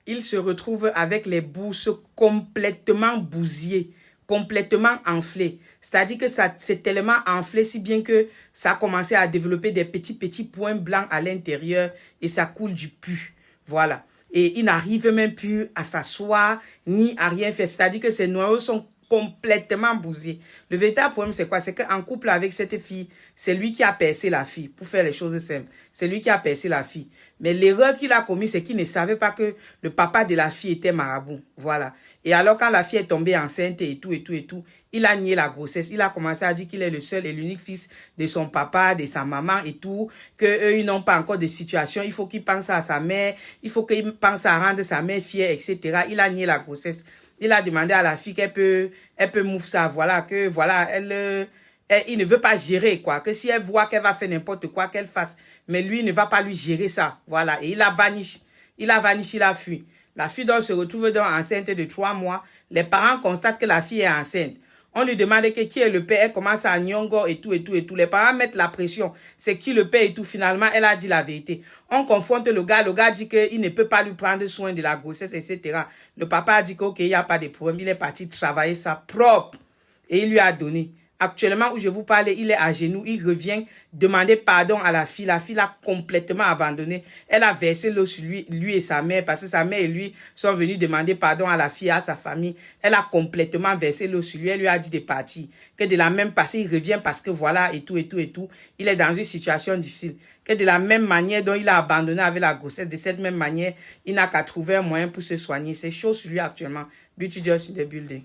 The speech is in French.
il se retrouve avec les bourses complètement bousillées, complètement enflées. C'est-à-dire que ça c'est tellement enflé si bien que ça a commencé à développer des petits points blancs à l'intérieur et ça coule du pus. Voilà. Et il n'arrive même plus à s'asseoir ni à rien faire. C'est-à-dire que ses noyaux sont complètement bousillés. Le véritable problème, c'est quoi? C'est qu'en couple avec cette fille, c'est lui qui a percé la fille, pour faire les choses simples. C'est lui qui a percé la fille. Mais l'erreur qu'il a commise, c'est qu'il ne savait pas que le papa de la fille était marabout. Voilà. Et alors, quand la fille est tombée enceinte et tout, il a nié la grossesse. Il a commencé à dire qu'il est le seul et l'unique fils de son papa, de sa maman et tout, qu'eux, ils n'ont pas encore de situation. Il faut qu'il pense à sa mère, il faut qu'il pense à rendre sa mère fière, etc. Il a nié la grossesse. Il a demandé à la fille qu'elle peut move ça, voilà, que voilà, il ne veut pas gérer, quoi, que si elle voit qu'elle va faire n'importe quoi, qu'elle fasse, mais lui ne va pas lui gérer ça, voilà, et il a vanish, il a fui. La fille donc se retrouve donc enceinte de 3 mois, les parents constatent que la fille est enceinte. On lui demande qui est le père, elle commence à nyongo et tout. Les parents mettent la pression. C'est qui le père et tout. Finalement, elle a dit la vérité. On confronte le gars dit qu'il ne peut pas lui prendre soin de la grossesse, etc. Le papa a dit qu'il n'y a pas de problème. Il est parti travailler ça propre. Et il lui a donné. Actuellement, où je vous parle, il est à genoux. Il revient demander pardon à la fille. La fille l'a complètement abandonné. Elle a versé l'eau sur lui et sa mère, parce que sa mère et lui sont venus demander pardon à la fille, à sa famille. Elle a complètement versé l'eau sur lui. Elle lui a dit de partir. Que de la même façon, il revient parce que voilà, et tout. Il est dans une situation difficile. Que de la même manière dont il a abandonné avec la grossesse, de cette même manière, il n'a qu'à trouver un moyen pour se soigner. C'est chaud sur lui actuellement. Beauty Just in the building.